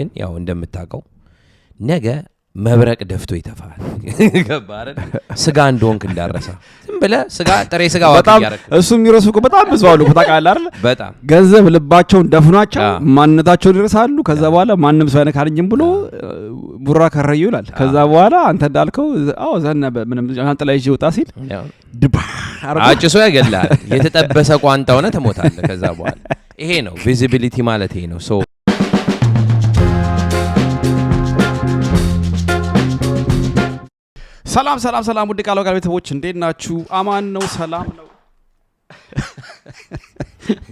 ግን ያው እንደምታውቀው ነገ መብረቅ ደፍቶ ይተፋል ገባረ ስጋ እንደሆንክ እንዳረሳ ዝም ብለህ ስጋ ጥሬ ስጋ በጣም እሱ የሚረሱ በጣም ብዙ አሉ ታውቃለህ አይደል በጣም ገንዘብ ልባቸውን ደፍኗቸው ማንነታቸው ይረሳሉ ከዛ በኋላ ማንንም ሰው አይነካልኝም ብሎ ቡራ ከረዩ ይላል ከዛ በኋላ አንተ እንዳልከው አዎ ዘነበ ምንም አንተ ላይ ይወጣ ሲል ድባ አጭሶ ያገላል የተጠበሰ ቋንጣ ሆነ ተሞታለህ ከዛ በኋላ ይሄ ነው ቪዚቢሊቲ ማለት ይሄ ነው ሶ ሰላም ውድ ቃል ጋር ቤተሰቦች እንዴት ናችሁ አማን ነው ሰላም ነው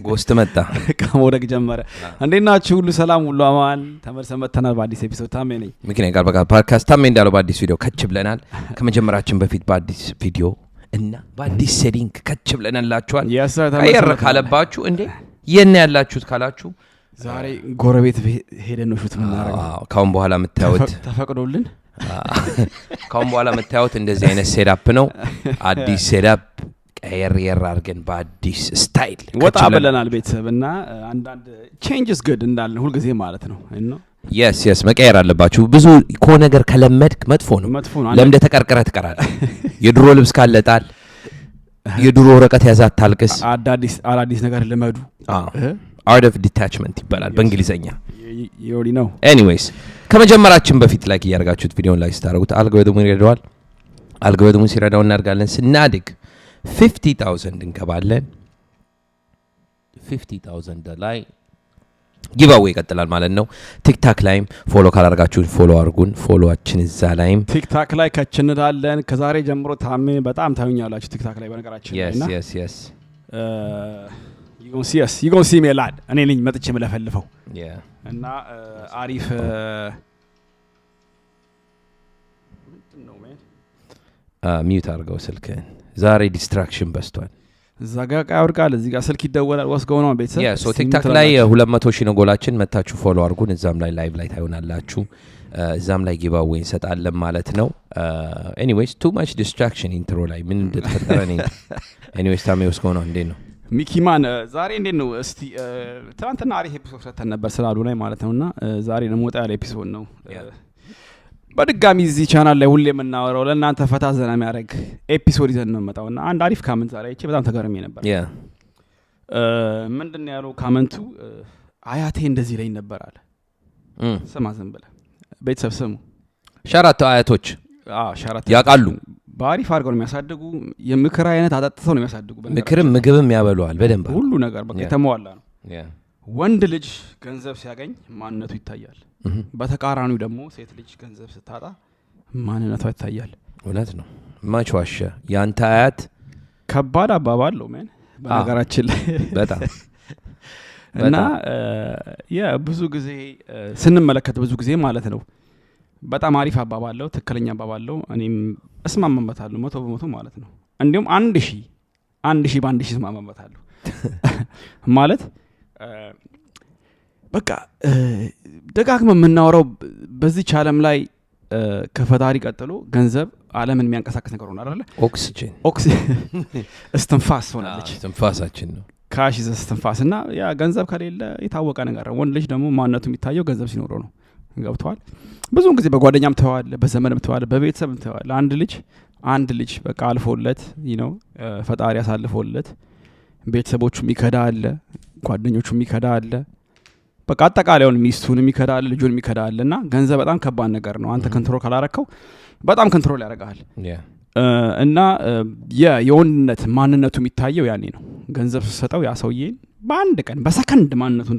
ጎስት መጣ ከሞደግ ጀመረ እንዴት ናችሁ ሁሉ ሰላም ሁሉ አማን ተመልሰን መተናል በአዲስ ኤፒሶድ ታሜ ነኝ ምክንያት ጋር በቃ ፖድካስት ታሜ እንዳለው በአዲስ ቪዲዮ ከች ብለናል ከመጀመራችን በፊት በአዲስ ቪዲዮ እና በአዲስ ሴቲንግ ከች ብለናላችኋል አየር ካለባችሁ እንዴ የኔ ያላችሁት ካላችሁ ዛሬ ጎረቤት ሄደን ነው ሹት ምናረጋው ካሁን በኋላ መታወት ተፈቅዶልን ካሁን በኋላ መታወት እንደዚህ አይነት ሴትአፕ ነው አዲስ ሴትአፕ ቀየር አርገን በአዲስ ስታይል ወጣ ብለናል ቤተሰብና አንዳንድ ቼንጅስ ጉድ እንዳልን ሁሉ ጊዜ ማለት ነው እና yes መቀየር አለባችሁ ብዙ ኮ ነገር ከለመድክ መጥፎ ነው ለምደ ተቀርቀረ ተቀራለ የድሮ ልብስ ካለጣል የድሮ ወረቀት ያዛት ታልቅስ አዳዲስ ነገር ለመዱ art of detachment ይባላል በእንግሊዘኛ you know anyways ከመጀመራችን በፊት ላይክ ያርጋችሁት ቪዲዮን ላይክ ስታረጉት አልጎሪትሙን ሲረዳው እናርጋለን ስናድግ 50000 እንገባለን 50000 ላይ ጊቫዌይ ይቀጥላል ማለት ነው ቲክታክ ላይም ፎሎ ካላርጋችሁ ፎሎ አርጉን ፎሎዋችን እዛ ላይም ቲክታክ ላይ ከችንዳለን ከዛሬ ጀምሮ ታሜ በጣም ታዩኛላችሁ ቲክታክ ላይ በነገራችን እና yes you gonna see me a lot እኔ ነኝ መጥቼ መለፈልፈው እና አሪፍ ነው ሚውት አርገው ስልክህን ዛሬ ዲስትራክሽን በስቷል ዛጋ ያወርቃል እዚህ ጋር ስልክ ይደወላል ወስገው ነው ቤተሰብ ሶ ቲክታክ ላይ 200,000 ጎላችን መታችሁ ፎሎ አርጉን እዛም ላይ ላይቭ ላይ ታዩናላችሁ እዛም ላይ ጊቫዌይ እንሰጣለን ማለት ነው ኤኒዌይስ ቱ ማች ዲስትራክሽን ኢንትሮ ላይ ምን እንደተፈጠረ ነው ኤኒዌይስ ታሜ ወስገው ነው እንዴ ነው ሚኪማን ዛሬ እንዴት ነው እስቲ ትናንትና አሪፍ ኤፒሶድ ሰጥተን ነበር ስላሉ ላይ ማለት ነውና ዛሬ ደግሞ ወጣ ያለ ኤፒሶድ ነው በድጋሚ እዚህ ቻናል ላይ ሁሌ የምናወራው ለእናንተ ፈታ ዘና የሚያደርግ ኤፒሶድ ይዘን ነው መጣውና አንድ አሪፍ ካመንት ዛሬ እቺ በጣም ተገርሜ ነበር ምንድነው ያለው ካመንቱ አያቴ እንደዚህ ላይ ነበር አለ ስማ ዝም ብለህ ቤተሰብ ስሙ ሻራቱ አያቶች ሻራቱ ያቃሉ ባሪፍ አርገው ነው የሚያሳድጉ የምክር አይነት አጣጥተው ነው የሚያሳድጉ ምክርም ምግብም ያበሉዋል በደንብ ሁሉ ነገር በቃ የተሟላ ነው ወንድ ልጅ ገንዘብ ሲያገኝ ማንነቱ ይታያል በተቃራኒው ደግሞ ሴት ልጅ ገንዘብ ስታጣ ማንነቷ ይታያል እውነት ነው ማችዋሻ ያንተ አያት ከባድ አባባል ነው ማን በነገራችን ላይ በጣም እና ብዙ ጊዜ ስንመለከት ብዙ ጊዜ ማለት ነው በጣም አሪፍ አባባለው ትክክለኛ አባባለው እኔም እስማማመታለሁ 100% ማለት ነው እንዲሁም 1000 በ1000 እስማማመታለሁ ማለት በቃ ደጋግመን የምናወራው በዚህ ዓለም ላይ ከፈጣሪ ቀጥሎ ገንዘብ ዓለምን የሚያንቀሳቅስ ነገር ሆነ አይደል ኦክሲጅን እስትንፋስ ሆናለች እስትንፋሳችን ነው ካሽ እስትንፋስና ያ ገንዘብ ከሌለ የታወቀ ነገር ነው ወንድ ልጅ ደግሞ ማንነቱ የሚታየው ገንዘብ ሲኖረው ነው ገብቷል ብዙውን ጊዜ በጓደኛም ተዋል በዘመንም ተዋል በቤተሰብም ተዋል አንድ ልጅ በቃ አልፎለት ፈጣሪ ያሳልፎለት ቤተሰቦቹም ይከዳል ጓደኞቹም ይከዳል በቃ አጠቃላዩን ሚስቱንም ይከዳል ልጁንም ይከዳልና ገንዘብ በጣም ከባድ ነገር ነው አንተ ኮንትሮል ካላረከው በጣም ኮንትሮል ያደርጋል እና የወንድነት ማንነቱ የሚታየው ያኔ ነው ገንዘብ ሲሰጠው ያ ሰውዬ በአንድ ቀን በሰከንድ ማንነቱን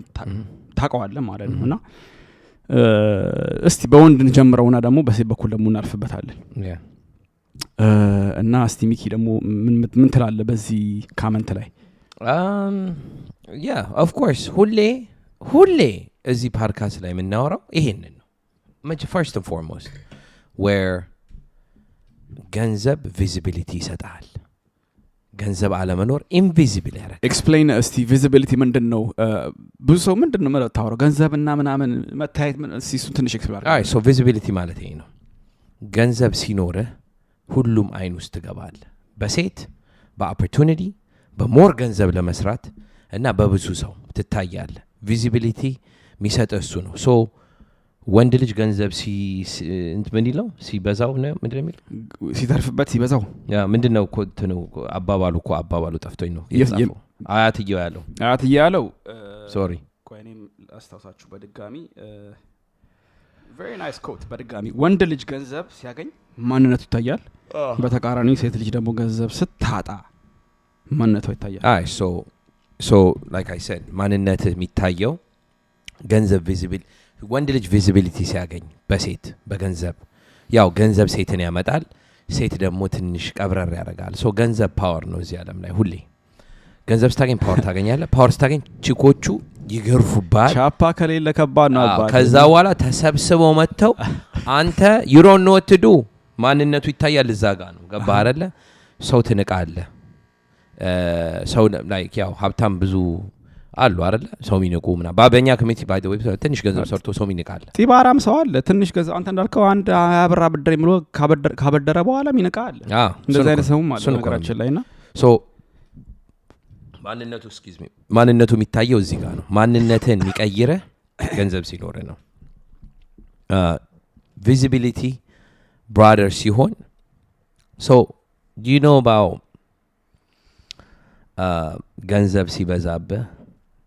ታቀዋለህ ማለት ነውና እስቲ በወንድ እንጀምረውና ደግሞ በሴት በኩል ደግሞ እናልፍበታለን እና እስቲ ሚኪ ደግሞ ምን ትላለህ በዚህ ካመንት ላይ of course ሁሌ እዚህ ፖድካስት ላይ የምናወራው ይሄንን ነው first and foremost where ገንዘብ ቪዚቢሊቲ ይሰጣል ገንዘብ አለመኖር ኢንቪዚብል ያደርጋል ኤክስፕሌን እስቲ ቪዚቢሊቲ ምንድነው ብዙ ሰው ምንድነው ማለት ታወራው ገንዘብና ምናምን መታየት እሱ ትንሽ ኤክስፕሌን አይ ሶ ቪዚቢሊቲ ማለት ይሄ ነው ገንዘብ ሲኖር ሁሉም አይን ውስጥ ትገባል በሴት በኦፖርቹኒቲ በሞር ገንዘብ ለመስራት እና በብዙ ሰው ትታያለ ቪዚቢሊቲ የሚሰጥ እሱ ነው ሶ ወንድ ልጅ ገንዘብ ምን ይለው ሲበዛው ነው ምንድነው የሚለው ሲተርፍበት ሲበዛው ያ ምንድነው ነው አባባሉ ጠፍቶኝ ነው አያትየው ያለው ሶሪ ቆይኔም አስተዋሳችሁ በድጋሚ very nice quote በድጋሚ ወንድ ልጅ ገንዘብ ሲያገኝ ማንነቱ ይታያል በተቃራኒ ሴት ልጅ ደግሞ ገንዘብ ስታጣ ማንነቱ ይታያል so like I said ማንነቱ የሚታየው ገንዘብ ቪዚብል ወንድ ልጅ ቪዚቢሊቲ ሲያገኝ በገንዘብ ያው ገንዘብ ሴትን ያመጣል ሴት ደግሞ ትንሽ ቀብረር ያደርጋል so ገንዘብ ፓወር ነው እዚህ ዓለም ላይ ሁሌ ገንዘብ ስታገኝ ፓወር ታገኛለህ ፓወር ስታገኝ ቺኮቹ ይገርፉባል ቻፓ ከሌለ ከባድ ነው አባል ከዛ በኋላ ተሰብስበው መተው አንተ you don't know what to do ማንነቱ ይታያል እዛ ጋር ነው ገባ አይደለ ሰው ትንቃለህ ሰው like ያው ሀብታም ብዙ አሉ አይደለ ሰው ሚንቁ ምና ባበኛ ኮሚቴ ባይ ዘ ዌይ ትንሽ ገንዘብ ሰርቶ ሰው ሚንቃል ጢባራም ሰው አለ ትንሽ ገንዘብ አንተ እንዳልከው አንድ 20 ብር አበደረኝ ብሎ ካበደረ በኋላ ሚንቃል እንደዛ አይነት ሰውም አለ ነገራችን ላይና so ማንነቱ የሚታየው እዚህ ጋር ነው ማንነትን የሚቀይረህ ገንዘብ ሲኖር ነው visibility brother ሲሆን so do you know about ገንዘብ ሲበዛብህ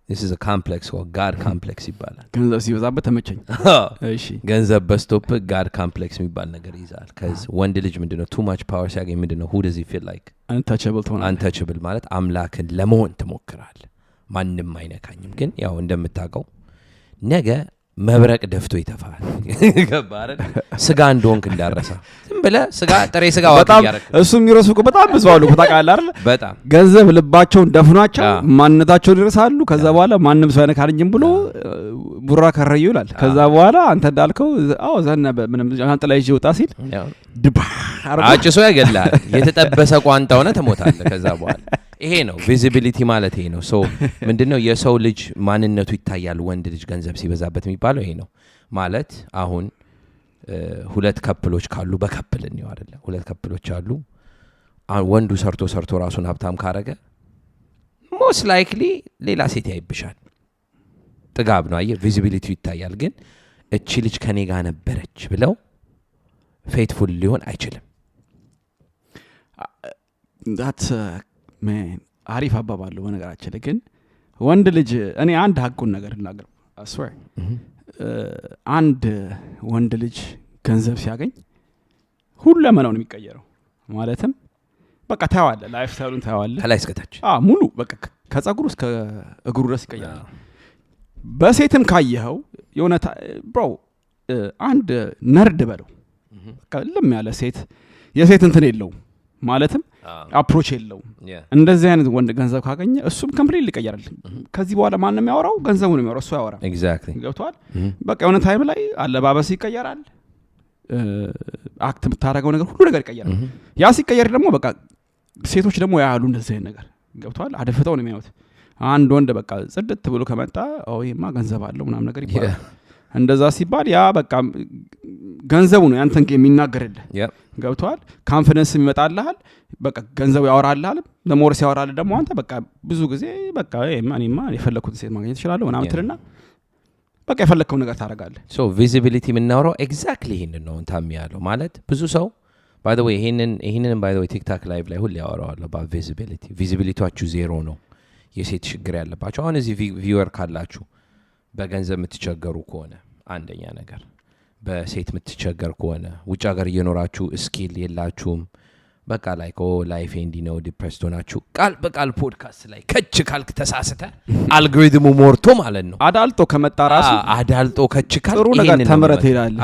this is a complex or god complex ይባላል ገንዘብ ሲበዛብህ ተመቸኝ እሺ ገንዘብ በስቶፕ god complex የሚባል ነገር ይዛል cuz ወንድ ልጅ ምንድነው too much power ሲያገኝ ምንድነው who does he feel like untouchable ማለት አምላክን ለመሆን ትሞክራለህ ማንንም አይነካኝም ግን ያው እንደምታውቀው ነገ መብረቅ ደፍቶ ይተፋል ገባረ ስጋ እንደሆንክ እንዳረሳ ዝም ብለህ ስጋ ጥሬ ስጋ ዋጥ ያረክ እሱም ይረሱቁ በጣም ብዙ አሉ ታውቃለህ አይደል በጣም ገንዘብ ልባቸውን ደፍኗቸው ማንነታቸውን ይረሳሉ ከዛ በኋላ ማንንም ሰው አይነካልኝም ብሎ ቡራ ከረዩ ይላል ከዛ በኋላ አንተ እንዳልከው አዎ ዘነበ ምንም አንተ ላይ ይወጣ ሲል ድባ አጭሶ ያገላል የተጠበሰ ቋንጣ ሆነ ተሞታለህ ከዛ በኋላ ይሄ ነው ቪዚቢሊቲ ማለት ይሄ ነው ሶ ምንድነው የሰው ልጅ ማንነቱ ይታያል ወንድ ልጅ ገንዘብ ሲበዛበት የሚባለው ይሄ ነው ማለት አሁን ሁለት ከፕሎች ካሉ በከፕል ነው አይደለ ሁለት ከፕሎች አሉ ወንዱ ሰርቶ ራሱን ሀብታም ካረገ most likely ሌላ ሴት ያይብሻል ጥጋብ ነው አየህ ቪዚቢሊቲ ይታያል ግን እቺ ልጅ ከኔ ጋር ነበረች ብለው ፌትፉል ሊሆን አይችልም that's man አሪፍ አባባለሁ በነገራችን ላይ ግን ወንድ ልጅ እኔ አንድ ሀቁን ነገር እናገር I swear አንድ ወንድ ልጅ ገንዘብ ሲያገኝ ሁለመናው ነው የሚቀየረው ማለትም በቃ ታዋለ ላይፍ ስታይሉን ታዋለ ከላይ እስከታች ሙሉ በቃ ከጸጉሩ እስከ እግሩ ድረስ ይቀየራል በሴትም ካየኸው የሆነ ብሮ አንድ ነርድ በለው ከለም ያለ ሴት የሴት እንትን የለው ማለትም አፕሮች የለው እንደዚህ አይነት ወንድ ገንዘብ ካገኘ እሱም ኮምፕሊት ሊቀየራል ከዚህ በኋላ ማንንም ያወራው ገንዘቡ ነው የሚያወራው እሱ ያወራ ኤግዛክትሊ ገብቷል በቃ የሆነ ታይም ላይ አለባበስ ይቀየራል አክት የምታደርገው ነገር ሁሉ ነገር ይቀየራል ያ ሲቀየር ደግሞ በቃ ሴቶች ደግሞ ያያሉ እንደዚህ አይነት ነገር ገብቷል አደፍተው ነው የሚያዩት አንድ ወንድ በቃ ጽድት ብሎ ከመጣ ይሄማ ገንዘብ አለው ምናምን ነገር ይባላል እንደዛ ሲባል ያ በቃ ገንዘቡ ነው ያንተን የሚናገርልህ ገብቷል ኮንፊደንስ ይመጣልሃል በቃ ገንዘቡ ያወራልሃል ለሞር ሲያወራልህ ደግሞ አንተ በቃ ብዙ ጊዜ በቃ እኔማ የፈለኩት ሴት ማግኘት ይችላል ምናምን ትልና በቃ የፈለከው ነገር ታረጋለህ ሶ ቪዚቢሊቲ ምናወራው ኤግዛክትሊ ይሄንን ነው ታም ያለው ማለት ብዙ ሰው by the way ይሄንን by the way TikTok live ላይ ሁሉ ያወራዋል about ቪዚቢሊቲያችሁ ዜሮ ነው የሴት ችግር ያለባችሁ አሁን እዚህ ቪውወር ካላችሁ በገንዘብ የምትቸገሩ ከሆነ አንደኛ ነገር በሴት የምትቸገር ከሆነ ውጭ ሀገር እየኖራችሁ ስኪል የላችሁም በቃ ላይ ላይፍ ኤንዲ ነው ዲፕሬስድ ሆናችሁ ቃል በቃል ፖድካስት ላይ ከች ካልክ ተሳስተ አልጎሪዝሙ ሞርቶ ማለት ነው አዳልጦ ከመጣ ራሱ አዳልጦ ከች ካልክ ጥሩ ነገር ተመረተ ይላል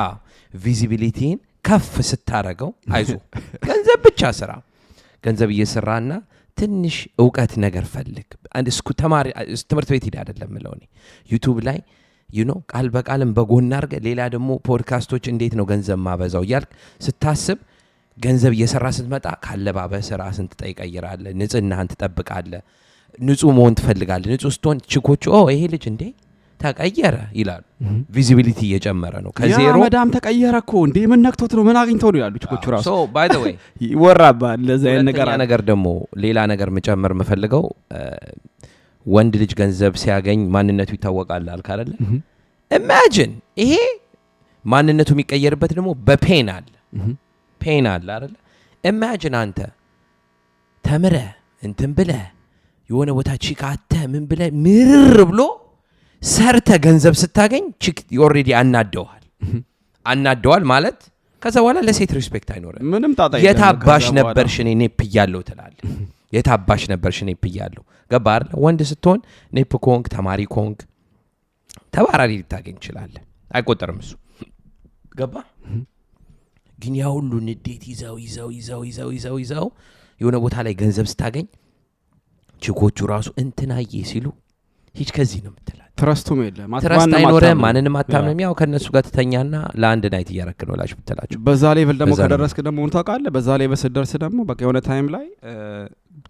ቪዚቢሊቲን ከፍ ስታረገው አይዞ ገንዘብ ብቻ ስራ ገንዘብ እየሰራና ትንሽ ዕውቀት ነገር ፈልግ አንድ ተማሪ ትምህርት ቤት ሄዳ አይደለም ለኔ ዩቲዩብ ላይ ቃል በቃልም በጎን አርገ ሌላ ደግሞ ፖድካስቶች እንዴት ነው ገንዘብ ማበዛው ይያልክ ስታስብ ገንዘብ እየሰራ ስትመጣ ካለባበስ ራስን ትጠይቀይራለህ ንጽህናህን ትጠብቃለህ ንጹህ መሆን ትፈልጋለህ ንጹህ ስትሆን ችኮቹ ይሄ ልጅ እንዴ ተቀየረ ይላሉ ቪዚቢሊቲ እየጨመረ ነው ከዜሮ ያ መዳም ተቀየረ እኮ እንዴ ምን ነክቶት ነው ምን አግኝተው ነው ያሉ ችኮቹ ራሱ so by the way ይወራባል ለዛ ነገር ደግሞ ሌላ ነገር መጨመር መፈልገው ወንድ ልጅ ገንዘብ ሲያገኝ ማንነቱ ይታወቃል አልካ አይደለ ኢማጂን ይሄ ማንነቱ የሚቀየርበት ደግሞ በፔን አለ ፔን አለ አይደል ኢማጂን አንተ ተምረ እንትን ብለ የሆነ ቦታ ቺክ አተ ምን ብለ ምርር ብሎ ሰርተ ገንዘብ ስታገኝ ቺክ ኦሬዲ አናደዋል ማለት ከዛ በኋላ ለሴት ሪስፔክት አይኖርም ምንም ጣጣ የታባሽ ነበርሽ እኔ ኔፕ ያለው ትላለህ የታባሽ ነበርሽ ኔፕ ያለው ገባ አይደል ወንድ ስትሆን ኔፕ ኮንክ ተማሪ ኮንክ ተባራሪ ልታገኝ ይችላል አይቆጠርም እሱ ገባ ግን ያ ሁሉ ንዴት ይዘው የሆነ ቦታ ላይ ገንዘብ ስታገኝ ቺኮቹ ራሱ እንትናዬ ሲሉ ሂጅ ከዚህ ነው የምትላት ትረስቱም የለም ትረስት አይኖርም ማንንም አታምንም ያው ከነሱ ጋር ተተኛና ለአንድ ናይት እያረክነው ላችሁ ብትላችሁ በዛ ሌቭል ደግሞ ከደረስክ ደግሞ እንታውቃለህ በዛ ሌቭል ስትደርስ ደግሞ በቃ የሆነ ታይም ላይ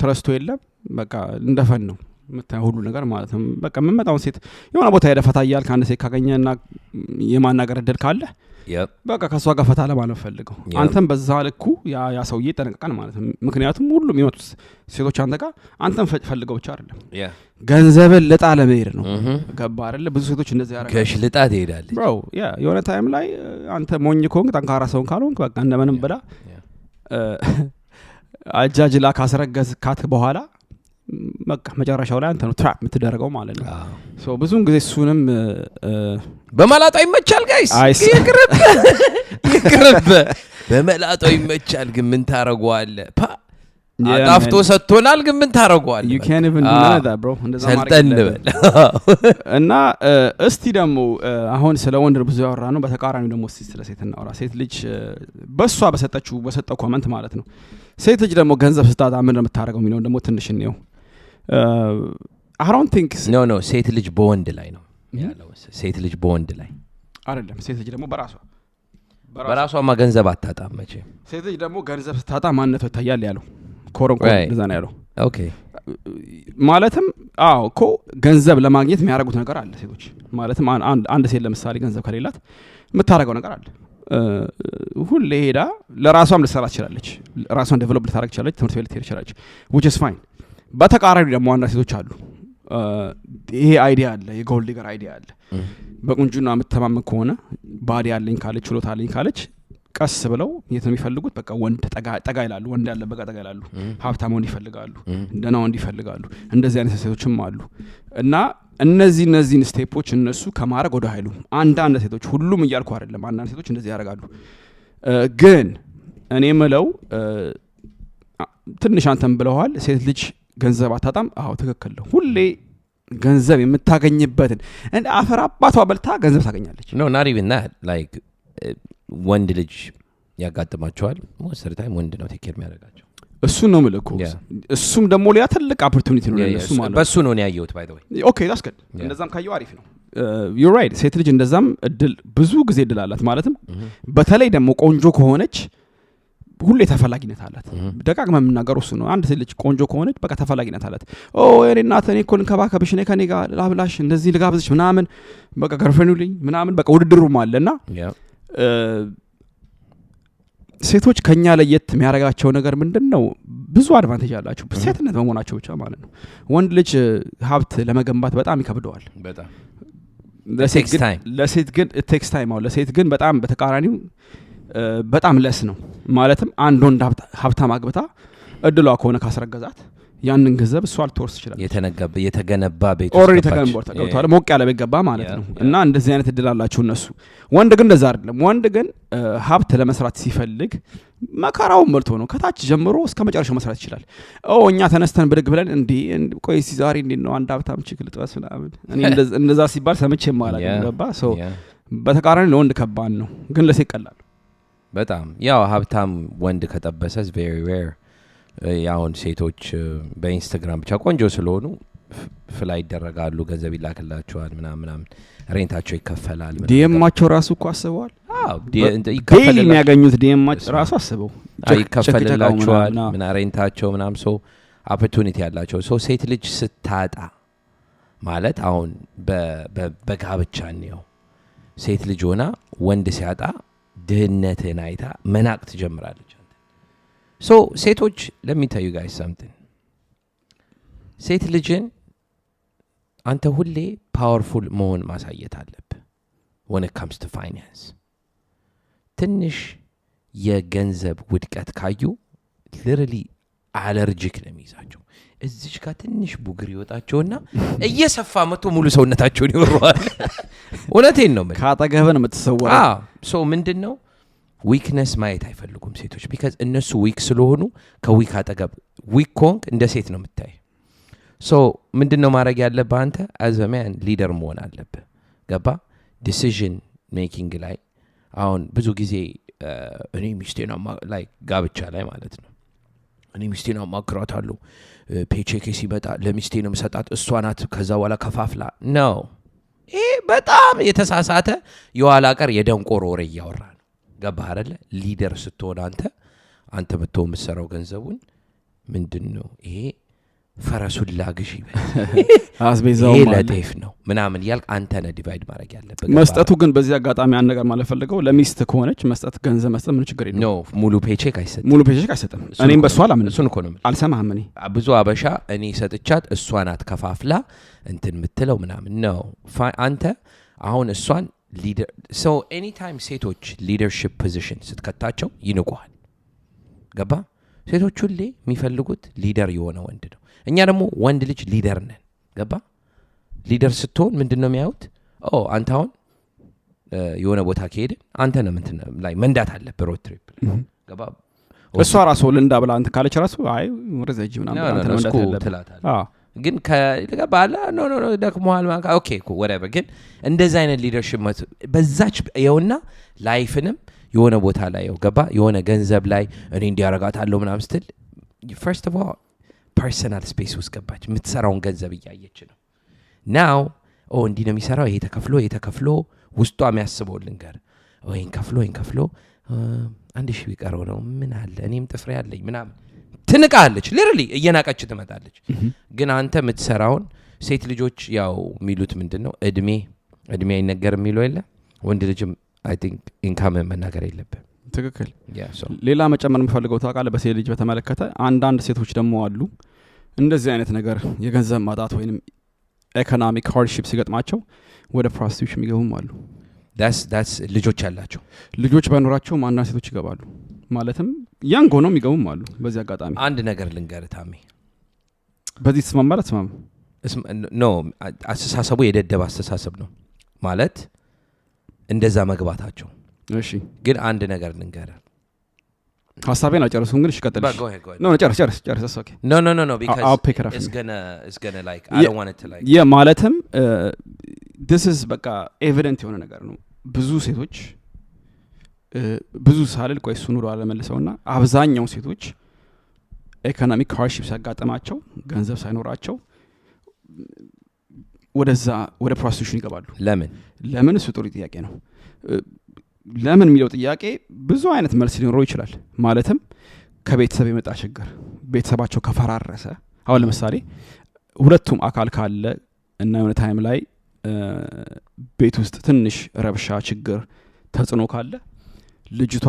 ትረስቱ የለም በቃ እንደፈን ነው መታ ሁሉ ነገር ማለት ነው በቃ የምመጣው ሴት የሆነ ቦታ ያደፈታ ይያል ካንተ ሴት ካገኘና የማናገር እድል ካለ በቃ ከሷ ጋር ፈታ ለማለት ፈልገው አንተም በዛ ልኩ ያ ሰውዬ ተጠንቀቀን ማለት ነው ምክንያቱም ሁሉም ይመጡ ሴቶች አንተ ጋር አንተም ፈልገው ብቻ አይደለም ገንዘብን ልጣ ለመሄድ ነው ገባ አይደል ብዙ ሴቶች እንደዚህ ያረጋሉ ከሽ ልጣ ትሄዳለች ብሮ የሆነ ታይም ላይ አንተ ሞኝ ኮንክ ጠንካራ ሰውን ካልሆንክ በቃ እንደምንም ብላ አጃጅላ ካስረገዝካት በኋላ በቃ መጨረሻው ላይ አንተ ነው ትራፕ የምትደረገው ማለት ነው ሶ ብዙን ጊዜ እሱንም በመላጣው ይመቻል ጋይስ ይቅርብ በመላጣው ይመቻል ግን ምን ታረጋዋለህ አጣፍቶ ሰጥቶናል ግን ምን ታረጋዋለህ you can't even do that bro እንደዛ ማድረግ እና እስቲ ደግሞ አሁን ስለ ወንድ ብዙ ያወራ ነው በተቃራኒው ደግሞ ስለ ሴት እናወራ ሴት ልጅ በሰጠው ኮሜንት ማለት ነው ሴት ልጅ ደግሞ ገንዘብ ስታጣ ምን እንደምታረገው የሚለው ደግሞ ትንሽ ነው I don't think no ሴት ልጅ በወንድ ላይ ነው ያለው ሴት ልጅ በወንድ ላይ አይደለም ሴት ልጅ ደግሞ በራሷማ ገንዘብ አታጣም መቼ ሴት ልጅ ደግሞ ገንዘብ ስታጣ ማንነቷ ይታያል ያለው ኮረንኮ እንደዛ ነው ያለው ኦኬ ማለትም እኮ ገንዘብ ለማግኘት የሚያደርጉት ነገር አለ ሴቶች ማለትም አንድ ሴት ለምሳሌ ገንዘብ ከሌላት የምታረገው ነገር አለ ሁሌ ሄዳ ለራሷም ልትሰራ ትችላለች ራሷን ዴቨሎፕ ልታረግ ትችላለች ትምህርት ቤት ልትሄድ ትችላለች which is fine በተቃራኒ ደግሞ አንዳንድ ሴቶች አሉ ይሄ አይዲያ አለ የጎልድ ዲገር አይዲያ አለ በቁንጅና የምትተማመን ከሆነ ባዲ ያለኝ ካለች ችሎታ አለኝ ካለች ቀስ ብለው የት የሚፈልጉት በቃ ወንድ ጠጋ ይላሉ ወንድ ያለ በቃ ጠጋ ይላሉ ሀብታም ወንድ ይፈልጋሉ እንደና ወንድ ይፈልጋሉ እንደዚህ አይነት ሴቶችም አሉ እና እነዚህን ስቴፖች እነሱ ከማረግ ወደ ኃይሉ አንዳንድ ሴቶች ሁሉም እያልኩ አይደለም አንዳንድ ሴቶች እንደዚህ ያደርጋሉ ግን እኔ ምለው ትንሽ አንተም ብለዋል ሴት ልጅ ገንዘብ አታጣም ትክክል ነው ሁሌ ገንዘብ የምታገኝበትን እንደ አፈር አባቷ በልታ ገንዘብ ታገኛለች no not even that like ወንድ ልጅ ያጋጥማቸዋል most of the time ወንድ ነው ቴክ ኬር የሚያደርጋቸው እሱ ነው ምልኩ እሱም ደግሞ ሌላ ትልቅ ኦፖርቹኒቲ ነው ለሱ ማለት በሱ ነው ያየሁት by the way okay that's good እንደዛም ካየው አሪፍ ነው you're right ሴት ልጅ እንደዛም እድል ብዙ ጊዜ እድል አላት ማለትም በተለይ ደግሞ ቆንጆ ከሆነች ሁሌ ተፈላጊነት አላት ደጋግማ የምናገረው እሱ ነው አንድ ሴት ልጅ ቆንጆ ከሆነች በቃ ተፈላጊነት አላት እኔ እናቴ እኔ እኮ እንከባከብሽ እኔ ከኔ ጋር ላብላሽ እንደዚህ ልጋብዝሽ ምናምን በቃ ገርፈኑልኝ ምናምን በቃ ውድድሩም አለና ሴቶች ከኛ ለየት የሚያረጋቸው ነገር ምንድነው ብዙ አድቫንቴጅ አላቸው ሴትነት በመሆናቸው ብቻ ማለት ነው ወንድ ልጅ ሀብት ለመገንባት በጣም ይከብደዋል በጣም ለሴት ግን it takes time ለሴት ግን በጣም በተቃራኒው በጣም ለስ ነው ማለትም አንድ ወንድ ሀብታም አግብታ እድሏ ከሆነ ካስረገዛት ያንን ገንዘብ እሷ ልትወርስ ይችላል የተገነባ ቤት ኦሬዲ ተገንብቷል ሞቅ ያለ ቤት ገባ ማለት ነው እና እንደዚህ አይነት እድል አላችሁ እነሱ ወንድ ግን እንደዛ አይደለም ወንድ ግን ሀብት ለመስራት ሲፈልግ መከራውን መልቶ ነው ከታች ጀምሮ እስከ መጨረሻው መስራት ይችላል እኛ ተነስተን ብድግ ብለን ቆይ ዛሬ እንዴት ነው አንድ ሀብታም ችግር ልጥበስ ምናምን እኔ እንደዛ ሲባል ሰምቼ ማለት ነው ገባ ሶ በተቃራኒ ለወንድ ከባድ ነው ግን ለሴት ቀላል በጣም ያው ሀብታም ወንድ ከጠበሰ very rare ያውን ሴቶች በኢንስታግራም ብቻ ቆንጆ ስለሆኑ ፍላይ ይደረጋሉ ገንዘብ ይላክላቸዋል ምናምን ሬንታቸው ይከፈላል ዲኤማቸው ራሱ እኮ አስበዋል ይከፈላል የሚያገኙት ዲኤማቸው ራሱ አስበው ይከፈላቸዋል ሬንታቸው ምናምን ሶ ኦፖርቹኒቲ ያላቸው ሶ ሴት ልጅ ስታጣ ማለት አሁን በጋብቻ ነው ሴት ልጅ ሆና ወንድ ሲያጣ ድህነትን አይታ መናቅ ትጀምራለች so ሴቶች let me tell you guys something ሴት ልጅን አንተ ሁሌ ፓወርፉል መሆን ማሳየት አለብህ when it comes to finance ትንሽ የገንዘብ ውድቀት ካዩ literally አለርጂክ ነው የሚይዛቸው። እዚች ጋር ትንሽ ቡግር ይወጣቸውና እየሰፋ መጥቶ ሙሉ ሰውነታቸውን ይወረዋል። እውነቴን ነው ማለት ካጠገብህ ነው የምትሰወረው። ሶ ምንድነው ዊክነስ ማየት አይፈልጉም ሴቶች ቢካዝ እነሱ ዊክ ስለሆኑ ከዊክ አጠገብ ዊክ ኮንክ እንደ ሴት ነው የምታይ። ሶ ምንድነው ማድረግ ያለብህ አንተ as a man ሊደር መሆን አለብህ። ገባ ዲሲዥን ሜኪንግ ላይ አሁን ብዙ ጊዜ እኔ ሚስቴን ላይ ጋብቻ ላይ ማለት ነው እኔ ሚስቴን አማክራታለሁ ፔቼክ ሲመጣ ለሚስቴ ነው የምሰጣት እሷ ናት ከዛ በኋላ ከፋፍላ ነው። ይሄ በጣም የተሳሳተ የኋላ ቀር የደንቆሮ ወሬ እያወራ ነው። ገባህ አይደለ? ሊደር ስትሆን አንተ መጥቶ የምትሰራው ገንዘቡን ምንድነው ይሄ ፈረሱን ላግሽ ይበል አስቤዛው ይሄ ለጤፍ ነው ምናምን ያልክ አንተ ነህ ዲቫይድ ማድረግ ያለበት። መስጠቱ ግን በዚህ አጋጣሚ አንድ ነገር ማለት ፈልገው ለሚስት ከሆነች መስጠት ገንዘብ መስጠት ምን ችግር የለም። ኖ ሙሉ ፔቼክ አይሰጥም። እኔም በሷ አላምን። እሱን እኮ ነው አልሰማህም። እኔ ብዙ አበሻ እኔ ሰጥቻት እሷ ናት ከፋፍላ እንትን የምትለው ምናምን ነው። አንተ አሁን እሷን ሊደር ሶ ኤኒ ታይም ሴቶች ሊደርሺፕ ፖዚሽን ስትከታቸው ይንቁሃል። ገባ? ሴቶች ሁሌ የሚፈልጉት ሊደር የሆነ ወንድ ነው። እኛ ደግሞ ወንድ ልጅ ሊደር ነን። ገባ? ሊደር ስትሆን ምንድነው የሚያዩት? አንተ አሁን የሆነ ቦታ ከሄደ አንተ ነው ላይ መንዳት አለብህ ሮድ ትሪፕ። ገባ? እሷ ራሱ ልንዳ ብላ አንተ ካለች ራሱ አይ ወረዘጂ ምናምን አንተ ነው መንዳት ያለብህ። ግን ከገባላ ኖ ደክሞሃል ማለት ኦኬ whatever። ግን እንደዛ አይነት ሊደርሺፕ በዛች የውና ላይፍንም የሆነ ቦታ ላይ ገባ የሆነ ገንዘብ ላይ እኔ እንዲያረጋታለሁ ምናምን ስትል first of all ፐርሰናል ስፔስ ውስጥ ገባች። የምትሰራውን ገንዘብ እያየች ነው። ናው እንዲህ ነው የሚሰራው ይሄ ተከፍሎ ውስጧ የሚያስበው ልንገር ይሄን ከፍሎ 1000 ቢቀረው ነው ምን አለ እኔም ጥፍሬ ያለኝ ምናምን ትንቃለች። ሊትራሊ እየናቀች ትመጣለች። ግን አንተ የምትሰራውን ሴት ልጆች ያው የሚሉት ምንድነው እድሜ አይነገርም የሚለው የለ ወንድ ልጅም I think ኢንካም መናገር የለብህ። ትክክል። ሌላ መጨመር የምፈልገው ታውቃለህ በሴት ልጅ በተመለከተ አንዳንድ ሴቶች ደግሞ አሉ እንደዚህ አይነት ነገር የገንዘብ ማጣት ወይንም ኢኮኖሚክ ሃርድሺፕ ሲገጥማቸው ወደ ፕሮስቲቱሽን የሚገቡም አሉ። that's ልጆች ያላቸው ልጆች ባይኖራቸው አንዳንድ ሴቶች ይገባሉ። ማለትም ያንግ ሆነው የሚገቡም አሉ። በዚህ አጋጣሚ አንድ ነገር ልንገርህ ታሜ በዚህ ተስማማለህ? ኖ አስተሳሰቡ የደደብ አስተሳሰብ ነው ማለት እንደዛ መግባታቸው። እሺ ግን አንድ ነገር ልንገርህ ሐሳቤን አጨርሱን ግን እሺ ቀጥልሽ። ኖ ጨርስ ኦኬ no because it's gonna like I don't want it to like ማለትም this is በቃ ኤቪደንት የሆነ ነገር ነው። ብዙ ሴቶች ብዙ ሳልል ቆይ እሱን ወደ አለመልሰውና አብዛኛው ሴቶች ኢኮኖሚክ ሃርድሺፕ ሲያጋጥማቸው ገንዘብ ሳይኖራቸው ወደ ፕሮስቲቱሽን ይገባሉ። ለምን እሱ ጥሩ ጥያቄ ነው። ለምን የሚለው ጥያቄ ብዙ አይነት መልስ ሊኖረው ይችላል። ማለትም ከቤተሰብ የመጣ ችግር ቤተሰባቸው ከፈራረሰ አሁን ለምሳሌ ሁለቱም አካል ካለ እና የሆነ ታይም ላይ ቤት ውስጥ ትንሽ ረብሻ ችግር ተጽዕኖ ካለ ልጅቷ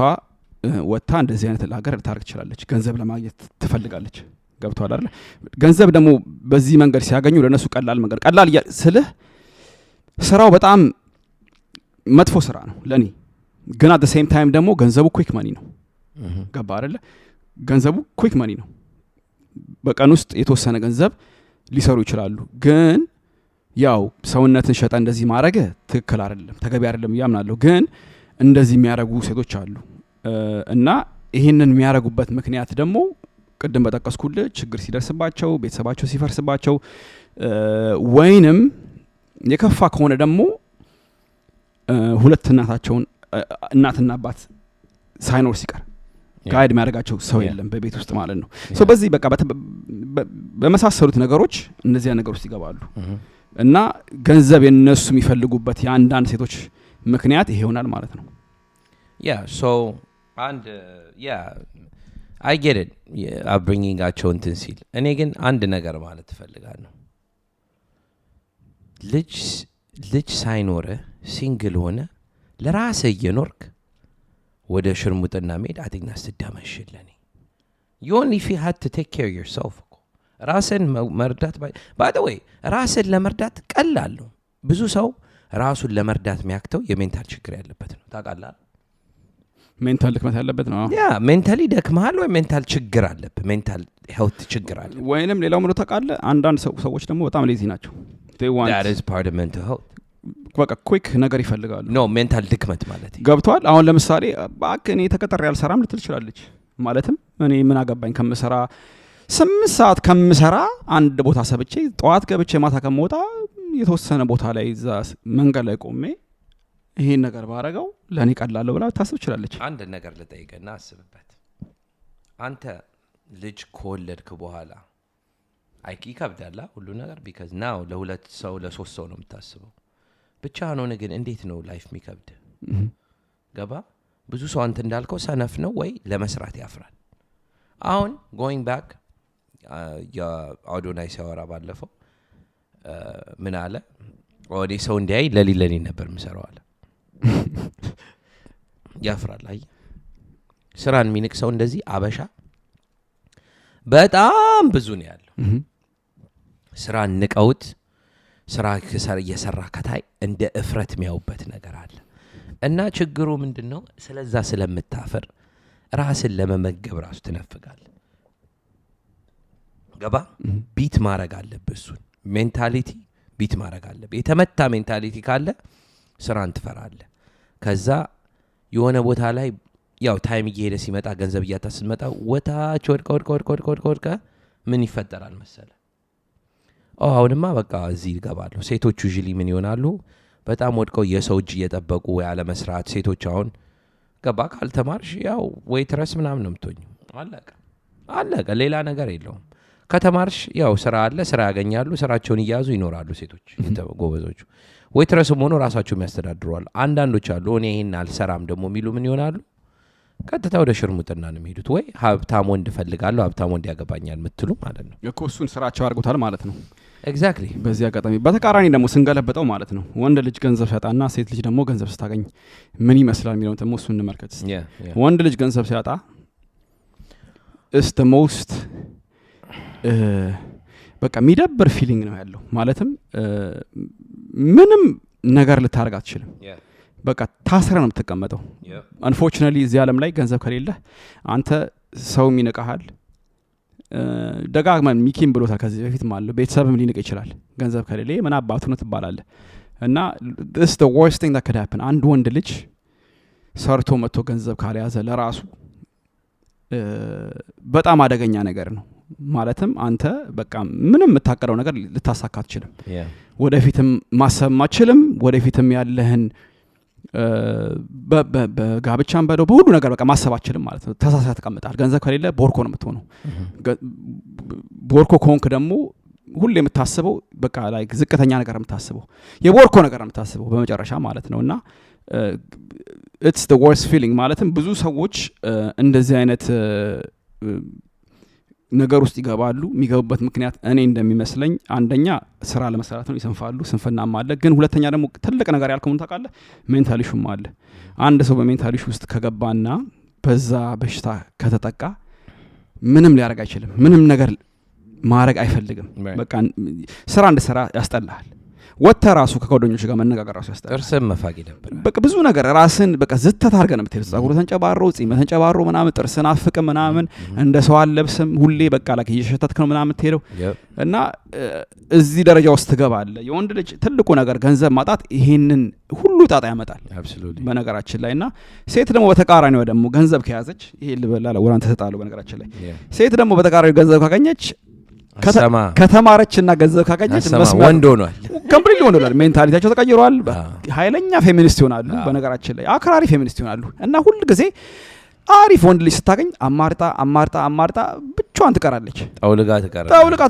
ወጣ እንደዚህ አይነት ለሀገር ልታርቅ ትችላለች። ገንዘብ ለማግኘት ትፈልጋለች። ገብቷል አይደል? ገንዘብ ደግሞ በዚህ መንገድ ሲያገኙ ለነሱ ቀላል ስልህ ስራው በጣም መጥፎ ስራ ነው ለኔ። ግን at the same time ደግሞ ገንዘቡ ኩዊክ ማኒ ነው። ገባ አይደል? ገንዘቡ ኩዊክ ማኒ ነው። በቀን ውስጥ የተወሰነ ገንዘብ ሊሰሩ ይችላሉ። ግን ያው ሰውነትን ሸጣ እንደዚህ ማድረግ ትክክል አይደለም፣ ተገቢ አይደለም ያምናለሁ። ግን እንደዚህ የሚያረጉ ሴቶች አሉ እና ይሄንን የሚያረጉበት ምክንያት ደግሞ ቅድም በጠቀስኩልህ ችግር ሲደርስባቸው፣ ቤተሰባቸው ሲፈርስባቸው ወይንም የከፋ ከሆነ ደግሞ ሁለት እናትና አባት ሳይኖር ሲቀር ጋይድ የሚያደርጋቸው ሰው የለም በቤት ውስጥ ማለት ነው። ሶ በዚህ በቃ በመሳሰሉት ነገሮች እነዚህ ነገሮች ይገባሉ እና ገንዘብ የነሱ የሚፈልጉበት የአንዳንድ ሴቶች ምክንያት ይሄ ይሆናል ማለት ነው። so and I get it upbringing አቸው እንትን ሲል እኔ ግን አንድ ነገር ማለት ትፈልጋለሁ። ልጅ ሳይኖር ሲንግል ሆነ ለራስህ እየኖርክ ወደ ሽርሙጥና መሄድ አጥግና ስትደመሽለኝ you only if you had to take care of yourself ራስን መርዳት by the way ራስን ለመርዳት ቀላል ነው። ብዙ ሰው ራሱን ለመርዳት የሚያክተው የሜንታል ችግር ያለበት ነው ታውቃለህ። ሜንታል ድክመት ያለበት ነው ያ ሜንታሊ ደክመሃል ወይ ሜንታል ችግር አለበት ሜንታል ሄልት ችግር አለ ወይንም ሌላው ምሎ ታውቃለ አንዳንድ ሰዎች ደግሞ በጣም ሌዚ ናቸው they want that is part of mental health በቃ ኩዊክ ነገር ይፈልጋሉ no ሜንታል ድክመት ማለት ገብቷል አሁን ለምሳሌ ባክ እኔ ተቀጥሬ ያልሰራም ልትል ይችላልች ማለትም እኔ ምን አገባኝ ከምሰራ 8 ሰዓት ከምሰራ አንድ ቦታ ሰብቼ ጧት ገብቼ ማታ ከመውጣ የተወሰነ ቦታ ላይ እዛ መንገድ ላይ ቆሜ ይሄን ነገር ባረጋው ለኔ ቀላል ብላ ታስብ ይችላልች አንድ ነገር ልጠይቅና አስብበት አንተ ልጅ ከወለድክ በኋላ አይኪ ከብዳላ ሁሉ ነገር because now ለሁለት ሰው ለሶስት ሰው ነው የምታስበው ብቻ ነው ግን እንዴት ነው ላይፍ የሚከብድ ገባ ብዙ ሰው አንተ እንዳልከው ሰነፍ ነው ወይ ለመስራት ያፍራል አሁን going back የአውዶናይ ሲያወራ ባለፈው ምን አለ ወዲ ሰው እንዲያይ ለሊለኔ ነበር ምሰራው አለ ያፍራል አይ ስራን ሚንቅ ሰው እንደዚህ አበሻ በጣም ብዙ ነው ያለው ስራን ንቀውት ስራ እየሰራ ከታይ እንደ እፍረት የሚያውበት ነገር አለ እና ችግሩ ምንድነው ስለዛ ስለምታፈር ራስን ለመመገብ ራሱ ትነፍጋል ገባ ቢት ማረግ አለበት እሱን ሜንታሊቲ ቢት ማረግ አለበት የተመታ ሜንታሊቲ ካለ ስራን ትፈራለ ከዛ የሆነ ቦታ ላይ ያው ታይም እየሄደ ሲመጣ ገንዘብ እያታስመጣ ወታች ወድቀ ምን ይፈጠራል መሰለ አሁንማ በቃ እዚህ ይገባሉ ሴቶች usually ምን ይሆናሉ በጣም ወድቀው የሰው እጅ እየጠበቁ ያለ መስራት ሴቶች አሁን ገባ ካልተማርሽ ያው ዌይትረስ ምናምን ነው የምትሆኝ አለቀ ሌላ ነገር የለውም ከተማርሽ ያው ስራ አለ ስራ ያገኛሉ ስራቸውን ይያዙ ይኖራሉ ሴቶች ጎበዞቹ ዌይትረስም ሆኖ ራሳቸው የሚያስተዳድሩዋል አንዳንዶች አሉ እኔ ይሄን አልሰራም ደግሞ የሚሉ ምን ይሆናሉ ቀጥታ ወደ ሽርሙጥና ነው የሚሄዱት ወይ ሀብታም ወንድ ፈልጋለሁ ሀብታም ወንድ ያገባኛል ምትሉ ማለት ነው እኮ እሱን ስራቸው አድርጎታል ማለት ነው ኤግዛክትሊ በዚህ አጋጣሚ በተቃራኒ ደግሞ ስንገለበጠው ማለት ነው ወንድ ልጅ ገንዘብ ሲያጣና ሴት ልጅ ደግሞ ገንዘብ ስታገኝ ምን ይመስላል የሚለው ደግሞ እሱን እንመልከት ወንድ ልጅ ገንዘብ ሲያጣ is the most በቃ የሚደብር ፊሊንግ ነው ያለው ማለትም ምንም ነገር ልታረግ አትችልም በቃ ታስረ ነው የምትቀመጠው unfortunately እዚህ ዓለም ላይ ገንዘብ ከሌለ አንተ ሰው ይንቀሃል ደጋግመን ሚኪም ብሎታል ከዚህ በፊት ማለት ቤተሰብም ሊንቅ ይችላል ገንዘብ ከሌለ ምን አባቱ ነው ትባላለህ እና this the worst thing that could happen አንድ ወንድ ልጅ ሰርቶ መጥቶ ገንዘብ ካልያዘ ለራሱ በጣም አደገኛ ነገር ነው ማለትም አንተ በቃ ምንም የምታቀረው ነገር ልታሳካ አትችልም ወደፊትም ማሰብ ማችልም ወደፊትም ያለህን በጋብቻም በደው በሁሉ ነገር በቃ ማሰብ አትችልም ማለት ነው ተሳሳተ ተቀምጣል ገንዘብ ከሌለ ቦርኮ ነው የምትሆነው ቦርኮ ኮንክ ደግሞ ሁሉ የምታስበው በቃ ላይ ዝቅተኛ ነገር የምታስበው የቦርኮ ነገር የምታስበው በመጨረሻ ማለት ነውና it's the worst feeling ማለትም ብዙ ሰዎች እንደዚህ አይነት ነገር ውስጥ ይገባሉ የሚገቡበት ምክንያት እኔ እንደሚመስለኝ አንደኛ ስራ ለመስራት ነው ይሰንፋሉ ስንፍናም አለ ግን ሁለተኛ ደግሞ ትልቅ ነገር ያልከው ምን ታውቃለህ ሜንታል ኢሹም አለ አንድ ሰው በሜንታል ኢሹ ውስጥ ከገባና በዛ በሽታ ከተጠቃ ምንም ሊያረጋ አይችልም ምንም ነገር ማረግ አይፈልግም በቃ ስራ እንደሰራ ያስጠላል ወተራሱ ከጓደኞች ጋር መነጋገር ራሱ ያስጠላል ጥርስም መፋቂ ነበር በቃ ብዙ ነገር ራስን በቃ ዝተት አድርገህ ነው የምትሄደው ጸጉሩ ተንጨባሮ ጺም ተንጨባሮ ምናምን ጥርስን አፍቅ ምናምን እንደ ሰው አለብስም ሁሌ በቃ ላይ እየሸተትክ ነው ምናምን የምትሄደው እና እዚህ ደረጃ ውስጥ ትገባለህ የወንድ ልጅ ትልቁ ነገር ገንዘብ ማጣት ይሄንን ሁሉ ጣጣ ያመጣል በነገራችን ላይ እና ሴት ደግሞ በተቃራኒው ደግሞ ገንዘብ ከያዘች ይሄ ልበላላ ወራን ተጣጣሉ በነገራችን ላይ ሴት ደግሞ በተቃራኒው ገንዘብ ካገኘች ከተማረችና ገንዘብ ካገኘች ወንድ ሆኗል ኮምፕሊትሊ ሆኗል ሜንታሊቲያቸው ተቀይሯል ኃይለኛ ፌሚኒስት ይሆናሉ በነገራችን ላይ አክራሪ ፌሚኒስት ይሆናሉ እና ሁሉ ጊዜ አሪፍ ወንድ ልጅ ስታገኝ አማርጣ ብቻዋን ትቀራለች ጠውልጋ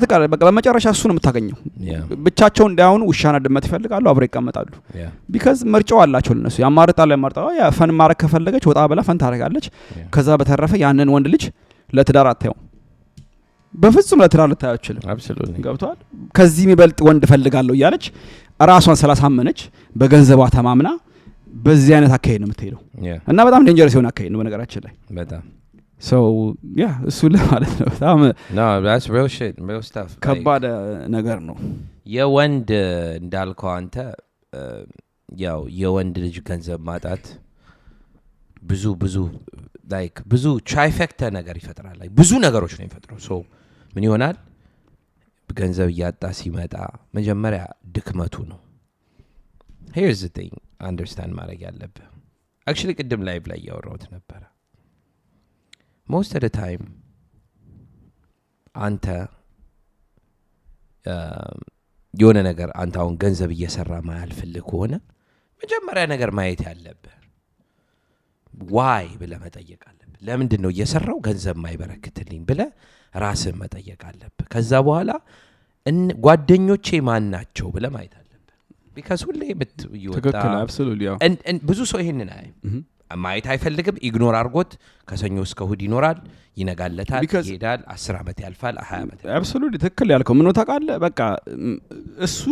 ትቀራለች በቃ በመጨረሻ እሱ ነው የምታገኘው ብቻቸው እንዳይሆኑ ውሻና ድመት ይፈልጋሉ አብረው ይቀመጣሉ ቢካዝ ምርጫው አላቸው ለነሱ ያማርጣሉ ያ ፈን ማረክ ከፈለገች ወጣ ብላ ፈን ታረጋለች ከዛ በተረፈ ያንን ወንድ ልጅ ለትዳር አታየው በፍጹም ለትዳር ልታየው አይችልም አብሶሉትሊ ገብቷል ከዚህ የሚበልጥ ወንድ ፈልጋለሁ እያለች ራሷን ሰላሳመነች በገንዘቧ ተማምና በዚህ አይነት አካሄድ ነው የምትሄደው እና በጣም ዴንጀረስ የሆነ አካሄድ ነው በነገራችን ላይ በጣም so yeah እሱ ለማለት ነው በጣም no that's real shit real stuff ከባድ ነገር ነው የወንድ እንዳልከው አንተ ያው የወንድ ልጅ ገንዘብ ማጣት ብዙ ላይክ ብዙ ትራይፌክታ ነገር ይፈጥራል። ላይ ብዙ ነገሮች ነው የሚፈጥረው። ሶ ምን ይሆናል? ገንዘብ እያጣ ሲመጣ መጀመሪያ ድክመቱ ነው። here's the thing understand ማድረግ ያለብህ actually ቅድም ላይቭ ላይ ያወራሁት ነበር። most of the time አንተ የሆነ ነገር አንተ አሁን ገንዘብ እየሰራ ማያልፍልህ ከሆነ መጀመሪያ ነገር ማየት ያለብህ ዋይ ብለህ መጠየቅ አለብህ። ለምንድን ነው እየሰራው ገንዘብ ማይበረክትልኝ ብለህ ራስህን መጠየቅ አለብህ። ከዛ በኋላ ጓደኞቼ ማን ናቸው ብለህ ማየት አለብህ። because ሁሌ ትክክል absolutely ያው ብዙ ሰው ይሄንን ማየት አይፈልግም። ኢግኖር አድርጎት ከሰኞ እስከ እሑድ ይኖራል፣ ይነጋለታል፣ ይሄዳል፣ 10 ዓመት ያልፋል፣ 20 ዓመት ያልፋል። absolutely ትክክል ያልከው ምን ነው ታውቃለህ? በቃ እሱ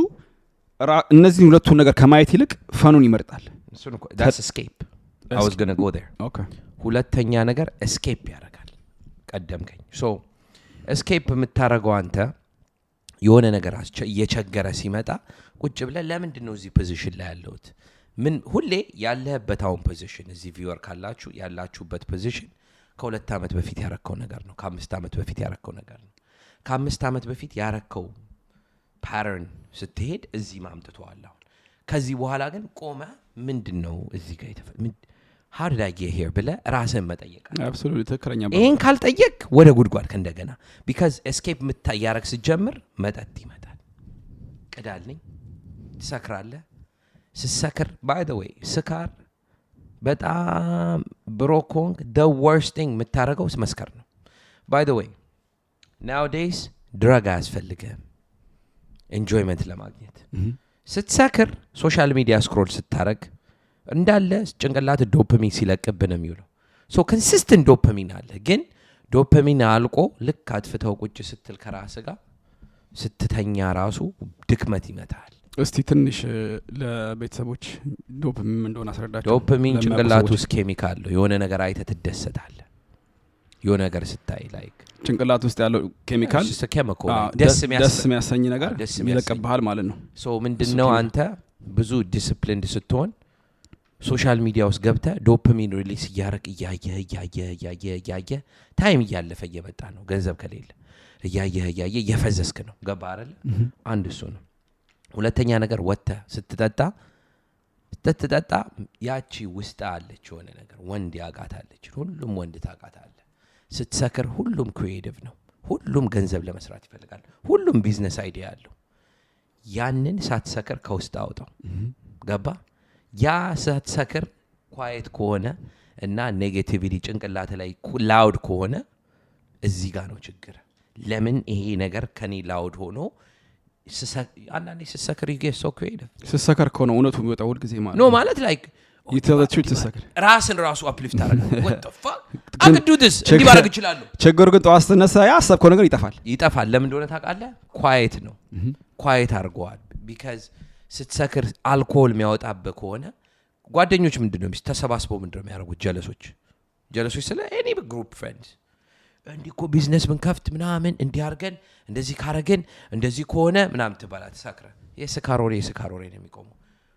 እነዚህ ሁለቱን ነገር ከማየት ይልቅ ፈኑን ይመርጣል። that's escape. I was going to go there. okay ሁለተኛ ነገር escape ያደርጋል። ቀደምከኝ። so escape የምታረገው አንተ የሆነ ነገር እየቸገረ ሲመጣ ቁጭ ብለህ ለምንድን ነው እዚህ ፖዚሽን ላይ ያለሁት? ምን ሁሌ ያለህበት አሁን ፖዚሽን እዚህ ቪወር ካላችሁ ያላችሁበት ፖዚሽን ከ2 ዓመት በፊት ያረከው ነገር ነው። ከ5 ዓመት በፊት ያረከው ነገር ነው። ከ5 ዓመት በፊት ያረከው ፓተርን ስትሄድ እዚህ ማምጥቷል። አሁን ከዚህ በኋላ ግን ቆመ ምንድነው እዚህ ጋር how did I get here ብለህ ራስህን መጠየቅ አለ። absolutely ትክክለኛ ይሄን ካልጠየቅ ወደ ጉድጓድ ከእንደገና because escape ያረክ ሲጀምር መጠጥ ይመጣል። ቅዳልኝ ትሰክራለህ። ስሰክር by the way ስካር በጣም ብሮኮንግ the worst thing የምታረገው መስከር ነው። by the way nowadays drug አያስፈልግም enjoyment ለማግኘት። ስትሰክር ሶሻል ሚዲያ ስክሮል ስታረግ እንዳለ ጭንቅላት ዶፓሚን ሲለቅብህ ነው የሚውለው። ሶ ኮንሲስተንት ዶፓሚን አለ። ግን ዶፓሚን አልቆ ልክ አጥፍተው ቁጭ ስትል ከራስህ ጋር ስትተኛ ራሱ ድክመት ይመታል። እስቲ ትንሽ ለቤተሰቦች ዶፓሚን እንደሆነ አስረዳቸው። ዶፓሚን ጭንቅላት ውስጥ ኬሚካል ነው። የሆነ ነገር አይተህ ትደሰታለህ። የሆነ ነገር ስታይ ላይክ ጭንቅላት ውስጥ ያለው ኬሚካል ደስ የሚያሰኝ ነገር ይለቀብሃል ማለት ነው። ሶ ምንድነው አንተ ብዙ ዲሲፕሊንድ ስትሆን ሶሻል ሚዲያ ውስጥ ገብተህ ዶፓሚን ሪሊስ እያረቅ እያየ ታይም እያለፈ እየመጣ ነው። ገንዘብ ከሌለ እያየ እየፈዘስክ ነው። ገባህ አይደል? አንድ እሱ ነው። ሁለተኛ ነገር ወጥተህ ስትጠጣ ያቺ ውስጥ አለች የሆነ ነገር ወንድ ያጋታለች። ሁሉም ወንድ ታጋታለህ። ስትሰክር ሁሉም ክሪኤቲቭ ነው። ሁሉም ገንዘብ ለመስራት ይፈልጋል። ሁሉም ቢዝነስ አይዲያ አለው። ያንን ሳትሰክር ከውስጥ አውጣው። ገባህ? ያ ሳትሰክር ኳየት ከሆነ እና ኔጌቲቪቲ ጭንቅላት ላይ ላውድ ከሆነ እዚህ ጋር ነው ችግር። ለምን ይሄ ነገር ከኔ ላውድ ሆኖ አንዳንዴ ስሰክር you get so creative ስሰክር ከሆነ እውነቱ የሚወጣው ሁሉ ጊዜ ማለት ነው። ማለት like you tell the truth ስሰክር ራስን ራሱ uplift አደረገ። what the fuck I could do this እንዲህ ማድረግ እችላለሁ። ችግሩ ግን ጠዋት ስትነሳ ያሰብከው ነገር ይጠፋል። ለምን እንደሆነ ታውቃለህ? ኳየት ነው። ኳየት አድርገዋል። because ስትሰክር አልኮል የሚያወጣብህ ከሆነ ጓደኞች ምንድነው ተሰባስበው ምንድነው የሚያደርጉት? ጀለሶች ስለ any group friends እንዲህ እኮ ቢዝነስ ብንከፍት ምናምን እንዲህ አድርገን እንደዚህ ካረገን እንደዚህ ከሆነ ምናምን ትባላለህ። ተሳክረ የስካር ወሬ ነው የሚቆመው።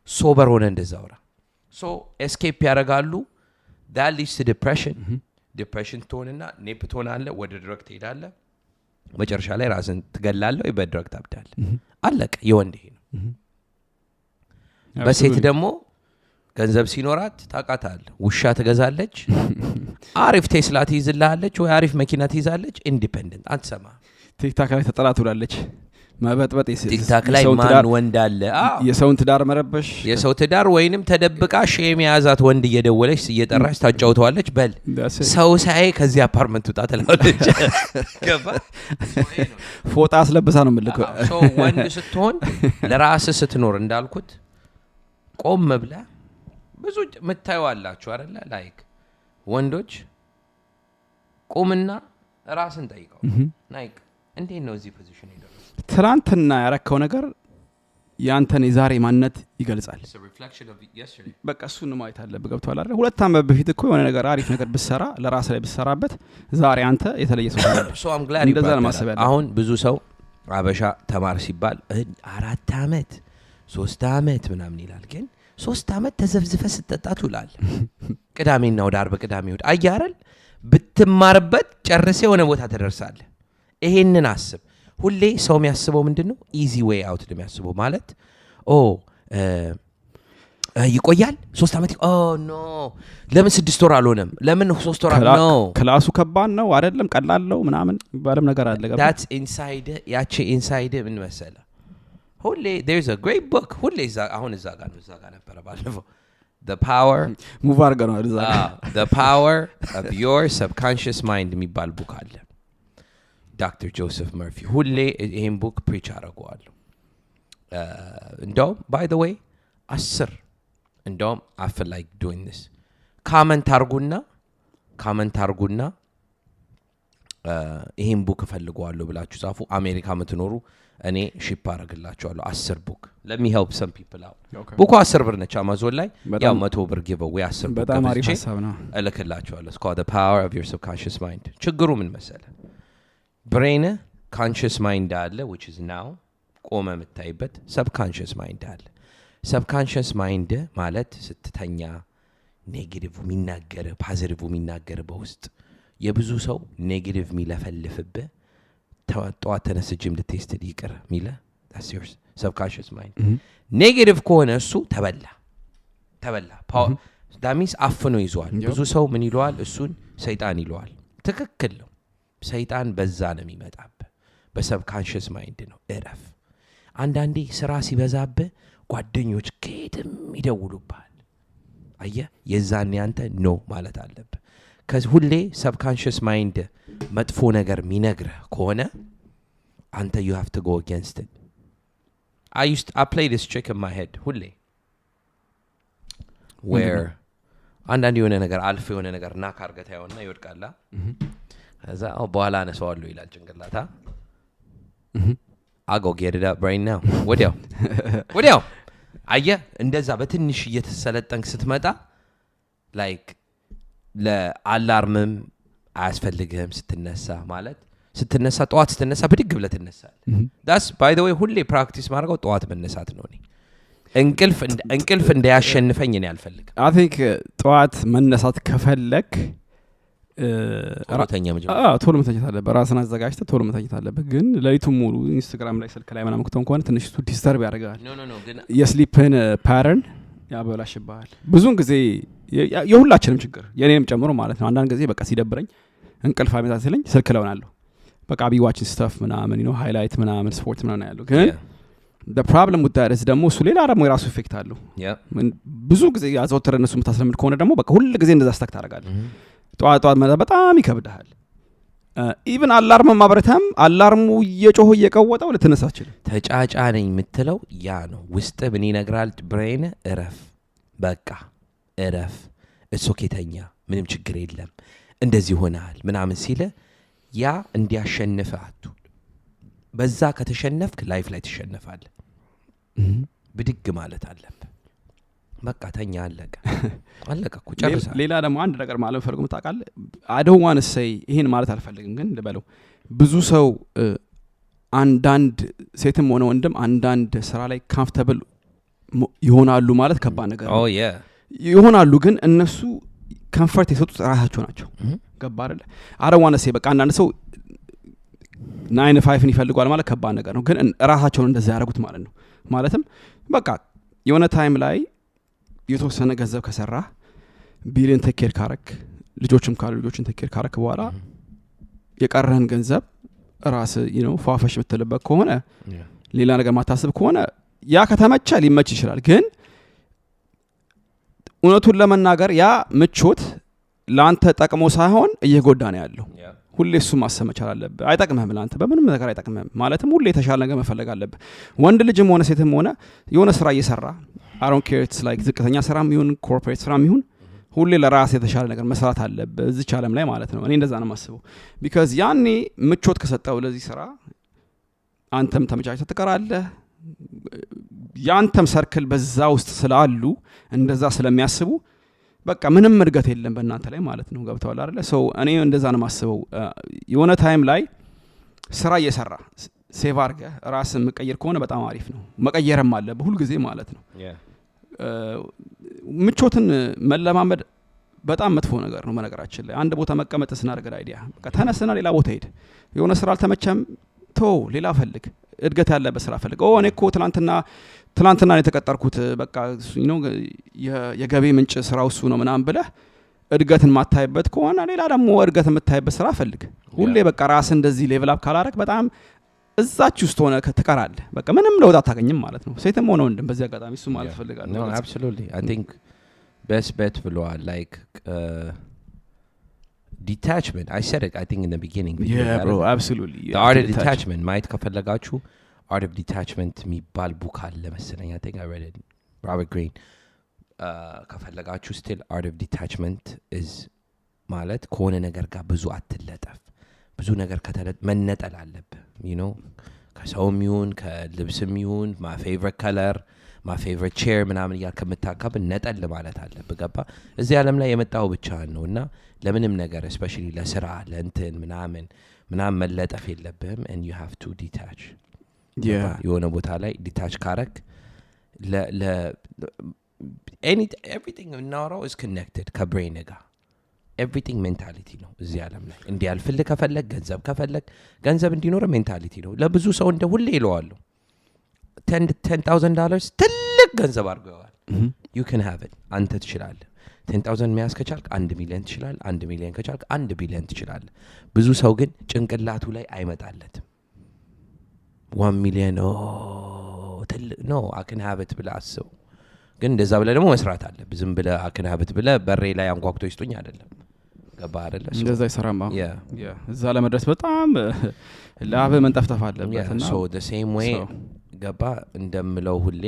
ሶበር ሆነ እንደዛ ወራ ሶ ኤስኬፕ ያደርጋሉ። that leads to depression ትሆንና ኔፕ ትሆናለህ። ወደ ድረግ ትሄዳለህ። መጨረሻ ላይ ራስን ትገላለህ ወይ በድረግ ታብዳለህ። አለቀ። የወንድ ይሄ ነው። በሴት ደግሞ ገንዘብ ሲኖራት ታውቃታለህ። ውሻ ትገዛለች፣ አሪፍ ቴስላ ትይዝልሃለች ወይ አሪፍ መኪና ትይዛለች። ኢንዲፔንደንት አትሰማ። ቲክታክ ላይ ተጠላ ትውላለች። መበጥበጥ ቲክታክ ላይ ማን ወንድ አለ? የሰውን ትዳር መረበሽ፣ የሰው ትዳር ወይንም ተደብቃ ሼም ያዛት ወንድ እየደወለች እየጠራች ታጫውተዋለች። በል ሰው ሳይ ከዚህ አፓርትመንት ውጣ ትላለች። ገባ? ፎጣ አስለብሳ ነው የምልከው። ሶ ወንድ ስትሆን ለራስህ ስትኖር እንዳልኩት ቆም ብለህ ብዙ ምታዩዋላችሁ አይደለ? ላይክ ወንዶች ቆምና ራስን ጠይቀው ላይክ እንዴት ነው እዚህ ፖዚሽን የደረሰው? ትናንትና ያረከው ነገር ያንተን የዛሬ ማንነት ይገልጻል። በቃ እሱን ማየት አለብህ። ገብቶሃል አይደል? 2 ዓመት በፊት እኮ የሆነ ነገር አሪፍ ነገር ብትሰራ ለራስህ ላይ ብትሰራበት ዛሬ አንተ የተለየ ሰው ነህ። እንደዛ ነው ማሰብ ያለብህ። አሁን ብዙ ሰው አበሻ ተማር ሲባል 4 ዓመት 3 ዓመት ምናምን ይላል። ግን 3 ዓመት ተዘፍዝፈ ስትጠጣ ትውላለህ። ቅዳሜና ወደ አርብ ቅዳሜ ወደ አያረል ብትማርበት ጨርሰ የሆነ ቦታ ተደርሳለህ ይሄንን አስብ ሁሌ ሰው የሚያስበው ምንድነው ኢዚ ዌይ አውት ነው የሚያስበው ማለት ይቆያል 3 አመት ኖ ለምን 6 ወር አልሆነም ለምን 3 ወር ኖ ክላሱ ከባድ ነው አይደለም ቀላል ነው ምናምን ባለም ነገር አለ that's inside ያቺ inside ምን መሰለ ሁሌ there's a great book ሁሌ አሁን እዛ ጋር ነበር ባለፈው the power move አርገና እዛ the power of your subconscious mind የሚባል ቡክ አለ ዶክተር ጆሴፍ መርፊ ሁሌ ይሄን ቡክ ፕሪች አደርገዋለሁ እንደውም by the way 10 እንደውም I feel like doing this comment አርጉና ይሄን ቡክ ፈልጓለሁ ብላችሁ ጻፉ አሜሪካ የምትኖሩ እኔ ሺፕ አረግላችኋለሁ 10 ቡክ let me help some people out ቡኩ 10 ብር ነች አማዞን ላይ ያው 100 ብር giveaway 10 ቡክ በጣም አሪፍ ሐሳብ ነው እልክላችኋለሁ it's called the power of your subconscious mind ችግሩ ምን መሰለ ብሬን conscious mind አለ which is now ቆመ የምታይበት subconscious mind አለ subconscious mind ማለት ስትተኛ ኔጌቲቭ የሚናገር ፖዚቲቭ የሚናገር በውስጥ የብዙ ሰው ኔጌቲቭ የሚለፈልፍብህ ተዋጣ ተነስጅም ልትስት ይቅር ሚለ that's your subconscious mind ኔጌቲቭ ከሆነ እሱ ተበላ that means አፍኖ ይዟል ብዙ ሰው ምን ይለዋል እሱን ሰይጣን ይለዋል ትክክል ነው ሰይጣን በዛ ነው የሚመጣብህ በሰብካንሺየስ ማይንድ ነው እረፍ አንዳንዴ ስራ ሲበዛብህ ጓደኞች ከየትም ይደውሉብሃል አየህ የዛኔ አንተ ኖ ማለት አለብህ ሁሌ ሰብካንሺየስ ማይንድ መጥፎ ነገር ሚነግርህ ከሆነ አንተ you have to go against it I play this trick in my head ሁሌ where አንዳንዴ የሆነ ነገር አልፎ የሆነ ነገር ናካርገታ ያውና ይወድቃላ ከዛ በኋላ አነሳዋለሁ ይላል ጭንቅላታ I'll go get it up right now ወዲያው አየህ እንደዛ በትንሽ እየተሰለጠንክ ስትመጣ like ለአላርምም አያስፈልግህም ስትነሳ ጠዋት ስትነሳ ብድግ ብለህ ትነሳለህ that's by the way ሁሌ ፕራክቲስ ማድረገው ጠዋት መነሳት ነው እንቅልፍ እንዳያሸንፈኝ እኔ አልፈልግም I think ጠዋት መነሳት ከፈለክ ቶሎ መተኛት አለብህ ራስን አዘጋጅተህ ቶሎ መተኛት አለብህ ግን ለሊቱን ሙሉ ኢንስታግራም ላይ ስልክ ላይ ምናምን ከሆነ ትንሽ ዲስተርብ ያደርጋል ግን የስሊፕን ፓተርን ያበላሽብሃል ብዙውን ጊዜ የሁላችንም ችግር የኔንም ጨምሮ ማለት ነው አንዳንድ ጊዜ በቃ ሲደብረኝ እንቅልፍ አይመጣልኝ ስልክ ለውናለሁ በቃ ቢ ዋቺንግ ስታፍ ምናምን ሃይላይት ምናምን ስፖርት ምናምን ያለው ግን the problem with that is ደግሞ እሱ ሌላ ደግሞ የራሱ ኢፌክት አለው ብዙ ጊዜ አዘውትረ እነሱ የምታስለምድ ከሆነ ደግሞ በቃ ሁሉ ጊዜ እንደዛ ስታክ ታደርጋለህ ጠዋት በጣም ይከብዳል ኢቭን አላርም ማብረተም አላርሙ እየጮህ እየቀወጠው ለተነሳችል ተጫጫነኝ የምትለው ያ ነው ውስጥ ምን ይነግራል ብሬን በቃ እረፍ እሶኬተኛ ምንም ችግር የለም እንደዚህ ሆናል ምናምን ሲለ ያ እንዲያሸንፍ አትሁን በዛ ከተሸነፍክ ላይፍ ላይ ትሸነፋለህ ብድግ ማለት አለብህ በቃ ተኛ አለቀ እኮ ጨርሳ ሌላ ደግሞ አንድ ነገር ማለት ፈልጉም ታውቃለህ I don't want to say ይሄን ማለት አልፈልግም ግን ልበለው ብዙ ሰው አንዳንድ ሴትም ሆነ ወንድም አንዳንድ ስራ ላይ comfortable ይሆናሉ ማለት ከባድ ነገር ነው ይሆናሉ ግን እነሱ ኮምፎርት የሰጡት ራሳቸው ናቸው ገባ አይደል I don't want to say በቃ አንዳንድ ሰው 9 ይፈልጋል ማለት ከባድ ነገር ነው ግን ራሳቸው እንደዛ ያደርጉት ማለት ነው ማለትም በቃ የሆነ ታይም ላይ የተወሰነ ገንዘብ ከሰራ ቢሊዮን ተኬር ካረክ ልጆችም ካሉ ልጆችን ተኬር ካረክ በኋላ የቀረን ገንዘብ ራስ ፏፈሽ ብትልበት ከሆነ ሌላ ነገር ማታስብ ከሆነ ያ ከተመቸ ሊመች ይችላል ግን እውነቱን ለመናገር ያ ምቾት ላንተ ጠቅሞ ሳይሆን እየጎዳ ነው ያለው ሁሌ እሱ ማሰብ መቻል አለብህ አይጠቅምህም ላንተ በምንም ነገር አይጠቅምህም ማለትም ሁሌ የተሻለ ነገር መፈለግ አለብህ ወንድ ልጅም ሆነ ሴትም ሆነ የሆነ ስራ እየሰራ I don't care it's like ዝቅተኛ ስራም ይሁን ኮርፖሬት ስራም ይሁን ሁሌ ለራስ የተሻለ ነገር መስራት አለብህ እዚህ ዓለም ላይ ማለት ነው እኔ እንደዛ ነው የማስበው because ያኔ ምቾት ከሰጠው ለዚህ ስራ አንተም ተመቻችተህ ትቀራለህ ያንተም ሰርክል በዛ ውስጥ ስላሉ እንደዛ ስለሚያስቡ በቃ ምንም እድገት የለም በእናንተ ላይ ማለት ነው ገብተዋል አይደለ ሶ እኔ እንደዛ ነው የማስበው የሆነ ታይም ላይ ስራ እየሰራ ሴቭ አድርገህ ራስን መቀየር ከሆነ በጣም አሪፍ ነው መቀየርም አለብህ ሁሉ ጊዜ ማለት ነው ምቾትን መለማመድ በጣም መጥፎ ነገር ነው። በነገራችን ላይ አንድ ቦታ መቀመጥ ስናደርገን አይዲያ በቃ ተነስና ሌላ ቦታ ሄድ። የሆነ ስራ አልተመቸም ተው፣ ሌላ ፈልግ፣ እድገት ያለበት ስራ ፈልግ። እኔ እኮ ትላንትና ነው የተቀጠርኩት በቃ የገቢ ምንጭ ስራው እሱ ነው ምናምን ብለህ እድገትን ማታይበት ከሆነ ሌላ ደግሞ እድገት የምታይበት ስራ ፈልግ። ሁሌ በቃ ራስህ እንደዚህ ሌቭል አፕ ካላረግ በጣም እዛች ውስጥ ሆነ ትቀራለህ። በቃ ምንም ለውጥ አታገኝም ማለት ነው። ሴትም ሆነ ወንድም በዚህ አጋጣሚ እሱ ማለት ፈልጋለሁ። No, absolutely. I think best bet ብለዋል like detachment. I said it I think in the beginning. Yeah bro, absolutely. The art of detachment ማየት ከፈለጋችሁ art of detachment የሚባል ቡክ አለ መሰለኝ። I think I read it. Robert Greene. ከፈለጋችሁ still art of detachment is ማለት ከሆነ ነገር ጋር ብዙ አትለጠፍ። ብዙ ነገር መነጠል አለብህ you know ከሰውም ይሁን ከልብስም ይሁን my favorite color my favorite chair ምናምን እያልክ ከምታካብ ነጠል ማለት አለብህ። ገባ? እዚህ ዓለም ላይ የመጣው ብቻህን ነው እና ለምንም ነገር especially ለስራ ለእንትን ምናምን መለጠፍ የለብህም and you have to detach. የሆነ ቦታ ላይ ዲታች ካረክ everything እናወራው is connected ከብሬን ጋር everything mentality ነው እዚህ ዓለም ላይ እንዲያልፍልህ ከፈለግ ገንዘብ እንዲኖር ሜንታሊቲ ነው። ለብዙ ሰው እንደ ሁሌ ይለዋሉ $10,000 ትልቅ ገንዘብ አድርገዋል። you can have it አንተ ትችላለህ። 10,000 መያዝ ከቻልክ 1 ሚሊዮን ትችላለህ። 1 ሚሊዮን ከቻልክ 1 ቢሊዮን ትችላለህ። ብዙ ሰው ግን ጭንቅላቱ ላይ አይመጣለትም። 1 ሚሊዮን ትልቅ ነው I can have it ብለህ አስበው። ግን እንደዛ ብለህ ደግሞ መስራት አለብህ። ዝም ብለህ I can have it ብለህ በሬ ላይ አንኳኩቶ ይስጡኝ አይደለም። ገባ አይደለ? እንደዛ ይሰራማ። እዛ ለመድረስ በጣም ላብህ መንጠፍጠፍ አለበት እና so the same way ገባ እንደምለው ሁሌ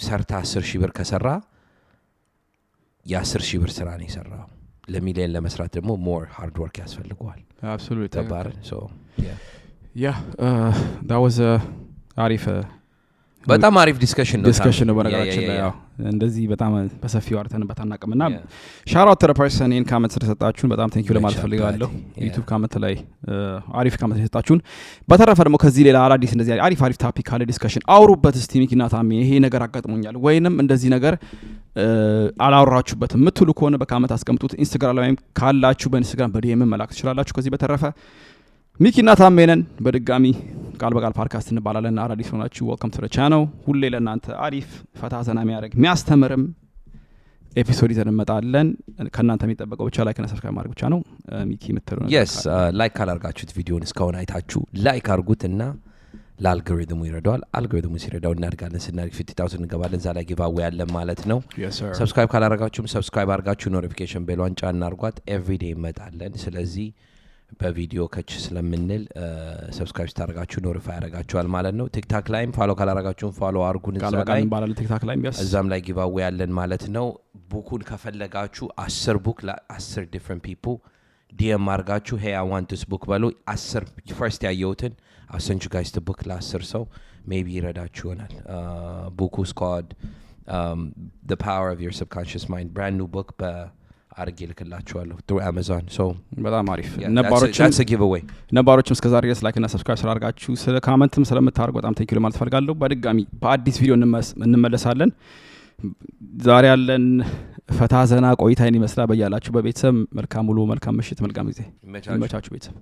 ሰርታ 10,000 ብር ከሰራ የ10,000 ብር ስራ ነው የሰራው። ለሚሊዮን ለመስራት ደግሞ more hard work ያስፈልገዋል። absolutely ገባ? so that was አሪፍ በጣም አሪፍ ዲስከሽን ነው በነገራችን ላይ ያው እንደዚህ በጣም በሰፊው አርተንበት አናውቅምና ሻውት አውት ቱ ዘ ፐርሰን ኢን ካመንት ስለሰጣችሁን በጣም ቴንክ ዩ ለማለት ፈልጋለሁ። ዩቲዩብ ካመንት ላይ አሪፍ ካመንት ስለሰጣችሁን። በተረፈ ደግሞ ከዚህ ሌላ አዲስ እንደዚህ አሪፍ ታፒክ ካለ ዲስከሽን አውሩበት እስቲ ሚኪና ታሜ ይሄ ነገር አጋጥሞኛል ወይንም እንደዚህ ነገር አላወራችሁበትም የምትሉ ከሆነ በካመንት አስቀምጡት። ኢንስታግራም ላይም ካላችሁ በኢንስታግራም በዲኤም መላክ ትችላላችሁ። ከዚህ በተረፈ ሚኪና ታሜ ነን። በድጋሚ ቃል በቃል ፖድካስት እንባላለን። አዲስ ሆናችሁ ዌልካም ቱ ዘ ቻናል። ሁሌ ለእናንተ አሪፍ ፈታ ዘና የሚያደርግ የሚያስተምርም ኤፒሶድ ይዘን እንመጣለን። ከእናንተ የሚጠበቀው ብቻ ላይክ እና ሰብስክራይብ ማድረግ ብቻ ነው። ሚኪ የምትለው ነው yes ላይክ ካላርጋችሁት ቪዲዮን እስካሁን አይታችሁ ላይክ አርጉትና ለአልጎሪትሙ ይረዳዋል። አልጎሪትሙ ሲረዳው እናድጋለን። ስናድግ 50,000 እንገባለን። እዛ ላይ ጊቫዌ ያለን ማለት ነው። ሰብስክራይብ ካላረጋችሁም ሰብስክራይብ አርጋችሁ ኖቲፊኬሽን ቤሏን ጫን አርጓት። ኤቭሪዴይ እንመጣለን። ስለዚህ በቪዲዮ ከች ስለምንል ሰብስክራይብ ታደርጋችሁ ኖቲፋይ ያደርጋችኋል ማለት ነው። ቲክታክ ላይም ፎሎ ካላረጋችሁም ፎሎ አርጉን። ቲክታክ ላይም እዛም ላይ ጊቫዌ ያለን ማለት ነው። ቡኩን ከፈለጋችሁ 10 ቡክ ለ10 different people ዲኤም አርጋችሁ hey I want this book በሉ። 10 ፈርስት ያየሁትን I'll send you guys the book ለ10 ሰው maybe ይረዳችሁ ይሆናል። ቡኩ is called The Power of Your Subconscious Mind, brand new book አርጌ ልክላችኋለሁ through Amazon. so በጣም አሪፍ that's a giveaway. ነባሮችም እስከ ዛሬ ድረስ ላይክ እና ሰብስክራይብ ስላደርጋችሁ ስለ ካመንትም ስለምታደርጉ በጣም ቴንክ ዩ ለማለት ፈልጋለሁ። በድጋሚ በአዲስ ቪዲዮ እንመለሳለን። ዛሬ ያለን ፈታ ዘና ቆይታን ይመስላል። በያላችሁ በቤተሰብ መልካም ውሎ፣ መልካም ምሽት፣ መልካም ጊዜ ይመቻችሁ ቤተሰብ።